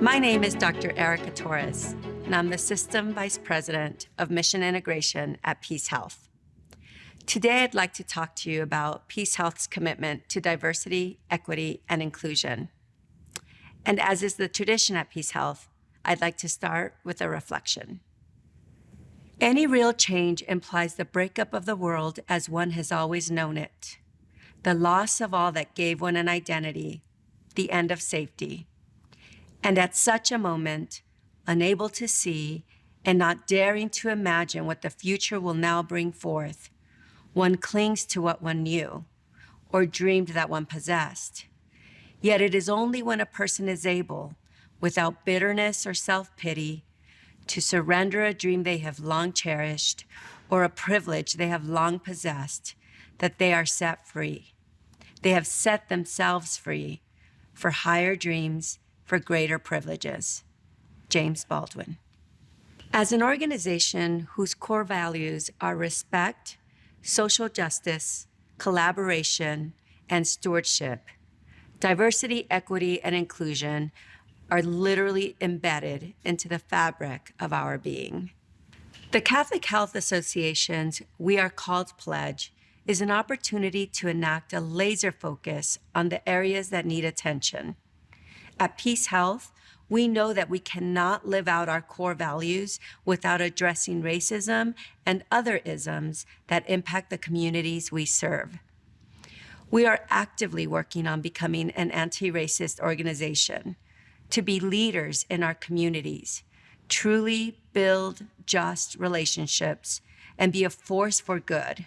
My name is Dr. Erica Torres, and I'm the System Vice President of Mission Integration at PeaceHealth. Today, I'd like to talk to you about PeaceHealth's commitment to diversity, equity, and inclusion. And as is the tradition at PeaceHealth, I'd like to start with a reflection. Any real change implies the breakup of the world as one has always known it, the loss of all that gave one an identity, the end of safety. And at such a moment, unable to see and not daring to imagine what the future will now bring forth, one clings to what one knew or dreamed that one possessed. Yet it is only when a person is able, without bitterness or self-pity, to surrender a dream they have long cherished or a privilege they have long possessed, that they are set free. They have set themselves free for higher dreams, for greater privileges. James Baldwin. As an organization whose core values are respect, social justice, collaboration, and stewardship, diversity, equity, and inclusion are literally embedded into the fabric of our being. The Catholic Health Association's We Are Called Pledge is an opportunity to enact a laser focus on the areas that need attention. At PeaceHealth, we know that we cannot live out our core values without addressing racism and other isms that impact the communities we serve. We are actively working on becoming an anti-racist organization, to be leaders in our communities, truly build just relationships, and be a force for good.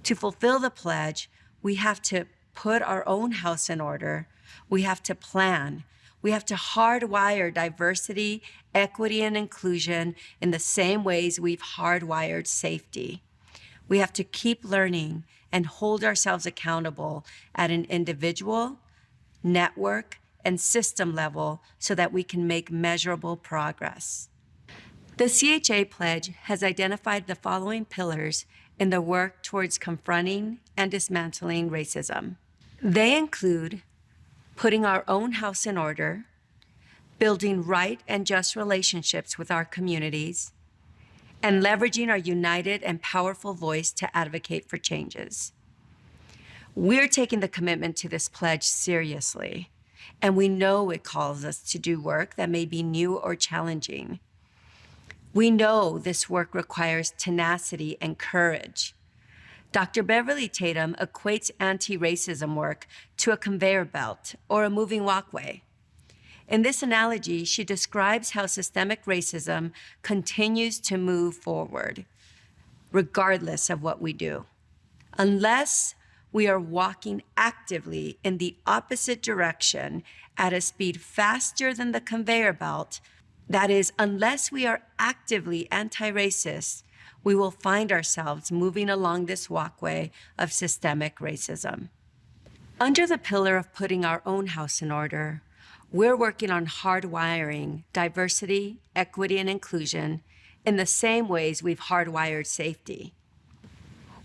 To fulfill the pledge, we have to put our own house in order. We have to plan. We have to hardwire diversity, equity, and inclusion in the same ways we've hardwired safety. We have to keep learning and hold ourselves accountable at an individual, network, and system level so that we can make measurable progress. The CHA Pledge has identified the following pillars in the work towards confronting and dismantling racism. They include putting our own house in order, building right and just relationships with our communities, and leveraging our united and powerful voice to advocate for changes. We're taking the commitment to this pledge seriously, and we know it calls us to do work that may be new or challenging. We know this work requires tenacity and courage. Dr. Beverly Tatum equates anti-racism work to a conveyor belt or a moving walkway. In this analogy, she describes how systemic racism continues to move forward, regardless of what we do. Unless we are walking actively in the opposite direction at a speed faster than the conveyor belt, that is, unless we are actively anti-racist, we will find ourselves moving along this walkway of systemic racism. Under the pillar of putting our own house in order, we're working on hardwiring diversity, equity, and inclusion in the same ways we've hardwired safety.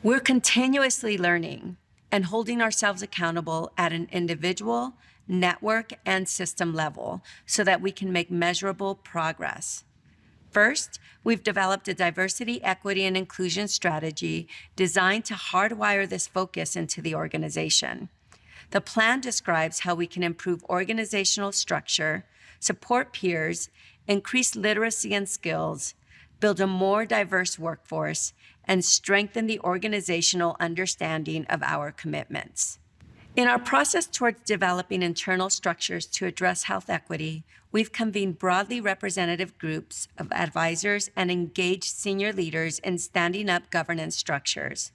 We're continuously learning and holding ourselves accountable at an individual, network, and system level so that we can make measurable progress. First, we've developed a diversity, equity, and inclusion strategy designed to hardwire this focus into the organization. The plan describes how we can improve organizational structure, support peers, increase literacy and skills, build a more diverse workforce, and strengthen the organizational understanding of our commitments. In our process towards developing internal structures to address health equity, we've convened broadly representative groups of advisors and engaged senior leaders in standing up governance structures.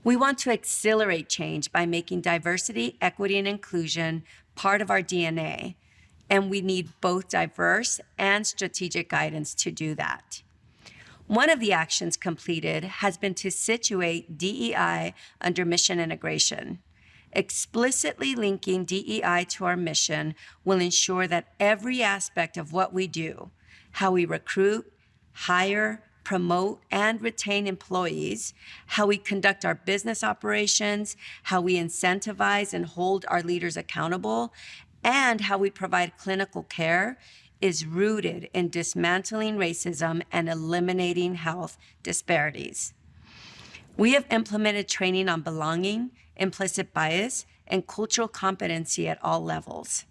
We want to accelerate change by making diversity, equity, and inclusion part of our DNA, and we need both diverse and strategic guidance to do that. One of the actions completed has been to situate DEI under mission integration. Explicitly linking DEI to our mission will ensure that every aspect of what we do, how we recruit, hire, promote, and retain employees, how we conduct our business operations, how we incentivize and hold our leaders accountable, and how we provide clinical care is rooted in dismantling racism and eliminating health disparities. We have implemented training on belonging, implicit bias, and cultural competency at all levels.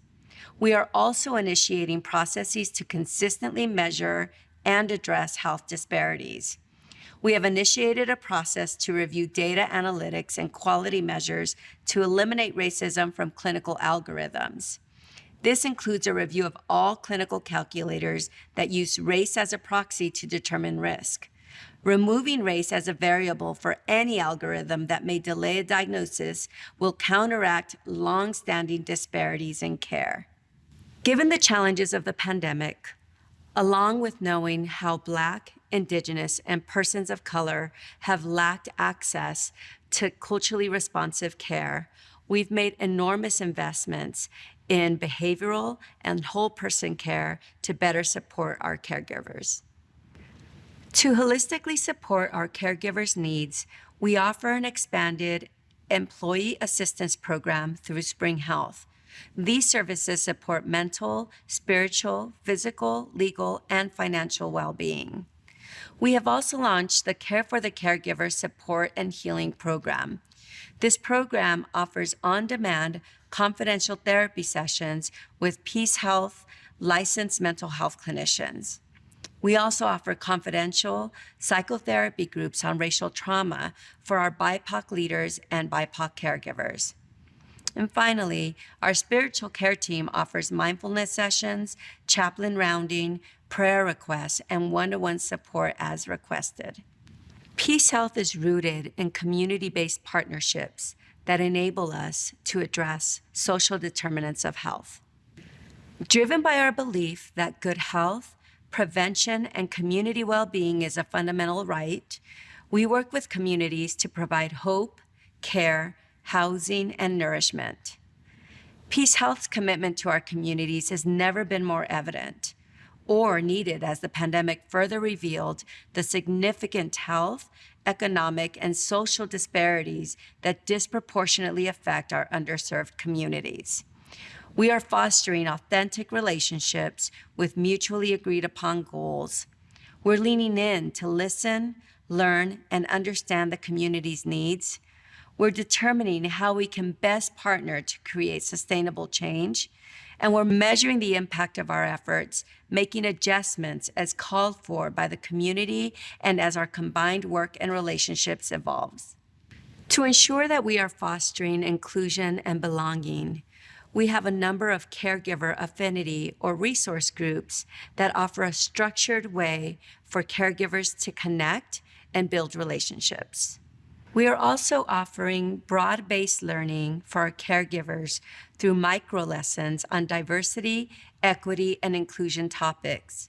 We are also initiating processes to consistently measure and address health disparities. We have initiated a process to review data analytics and quality measures to eliminate racism from clinical algorithms. This includes a review of all clinical calculators that use race as a proxy to determine risk. Removing race as a variable for any algorithm that may delay a diagnosis will counteract long-standing disparities in care. Given the challenges of the pandemic, along with knowing how Black, Indigenous, and persons of color have lacked access to culturally responsive care, we've made enormous investments in behavioral and whole person care to better support our caregivers. To holistically support our caregivers' needs, we offer an expanded employee assistance program through Spring Health. These services support mental, spiritual, physical, legal, and financial well-being. We have also launched the Care for the Caregiver Support and Healing Program. This program offers on-demand confidential therapy sessions with PeaceHealth licensed mental health clinicians. We also offer confidential psychotherapy groups on racial trauma for our BIPOC leaders and BIPOC caregivers. And finally, our spiritual care team offers mindfulness sessions, chaplain rounding, prayer requests, and one-to-one support as requested. PeaceHealth is rooted in community-based partnerships that enable us to address social determinants of health. Driven by our belief that good health, prevention, and community well-being is a fundamental right, we work with communities to provide hope, care, housing, and nourishment. PeaceHealth's commitment to our communities has never been more evident or needed as the pandemic further revealed the significant health, economic, and social disparities that disproportionately affect our underserved communities. We are fostering authentic relationships with mutually agreed upon goals. We're leaning in to listen, learn, and understand the community's needs. We're determining how we can best partner to create sustainable change, and we're measuring the impact of our efforts, making adjustments as called for by the community and as our combined work and relationships evolves. To ensure that we are fostering inclusion and belonging, we have a number of caregiver affinity or resource groups that offer a structured way for caregivers to connect and build relationships. We are also offering broad-based learning for our caregivers through micro-lessons on diversity, equity, and inclusion topics.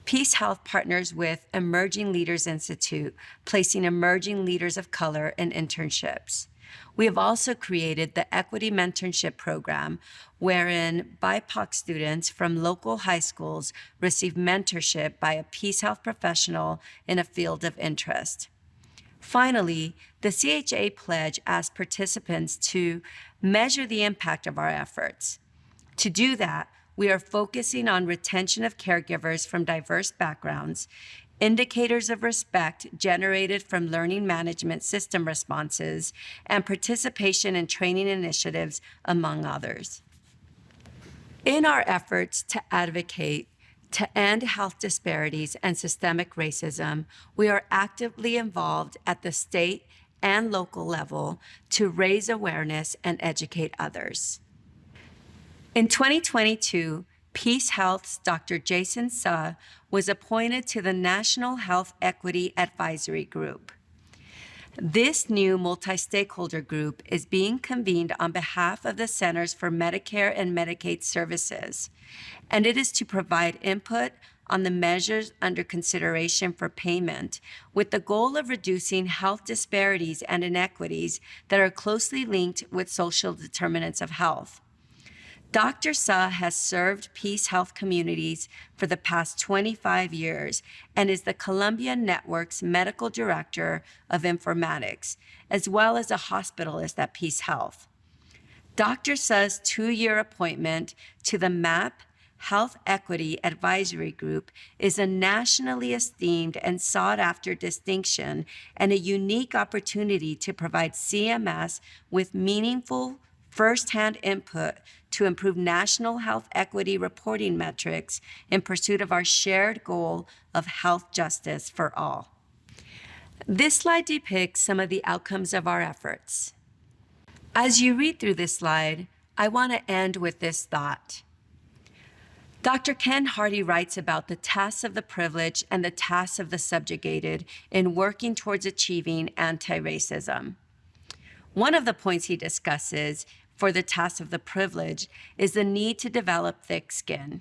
PeaceHealth partners with Emerging Leaders Institute, placing emerging leaders of color in internships. We have also created the Equity Mentorship Program, wherein BIPOC students from local high schools receive mentorship by a PeaceHealth professional in a field of interest. Finally, the CHA Pledge asks participants to measure the impact of our efforts. To do that, we are focusing on retention of caregivers from diverse backgrounds, indicators of respect generated from learning management system responses, and participation in training initiatives, among others. In our efforts to advocate to end health disparities and systemic racism, we are actively involved at the state and local level to raise awareness and educate others. In 2022, PeaceHealth's Dr. Jason Suh was appointed to the National Health Equity Advisory Group. This new multi-stakeholder group is being convened on behalf of the Centers for Medicare and Medicaid Services, and it is to provide input on the measures under consideration for payment with the goal of reducing health disparities and inequities that are closely linked with social determinants of health. Dr. Suh has served PeaceHealth communities for the past 25 years and is the Columbia Network's Medical Director of Informatics, as well as a hospitalist at PeaceHealth. Dr. Suh's 2-year appointment to the MAP Health Equity Advisory Group is a nationally esteemed and sought-after distinction and a unique opportunity to provide CMS with meaningful, firsthand input to improve national health equity reporting metrics in pursuit of our shared goal of health justice for all. This slide depicts some of the outcomes of our efforts. As you read through this slide, I want to end with this thought. Dr. Ken Hardy writes about the tasks of the privileged and the tasks of the subjugated in working towards achieving anti-racism. One of the points he discusses for the tasks of the privileged is the need to develop thick skin.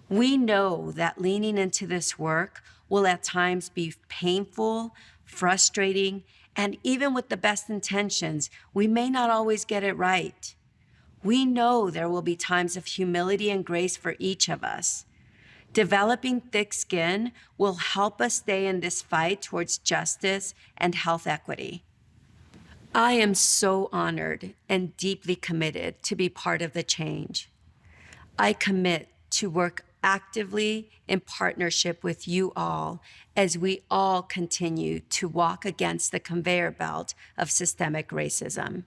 We know that leaning into this work will at times be painful, frustrating, and even with the best intentions, we may not always get it right. We know there will be times of humility and grace for each of us. Developing thick skin will help us stay in this fight towards justice and health equity. I am so honored and deeply committed to be part of the change. I commit to work actively in partnership with you all as we all continue to walk against the conveyor belt of systemic racism.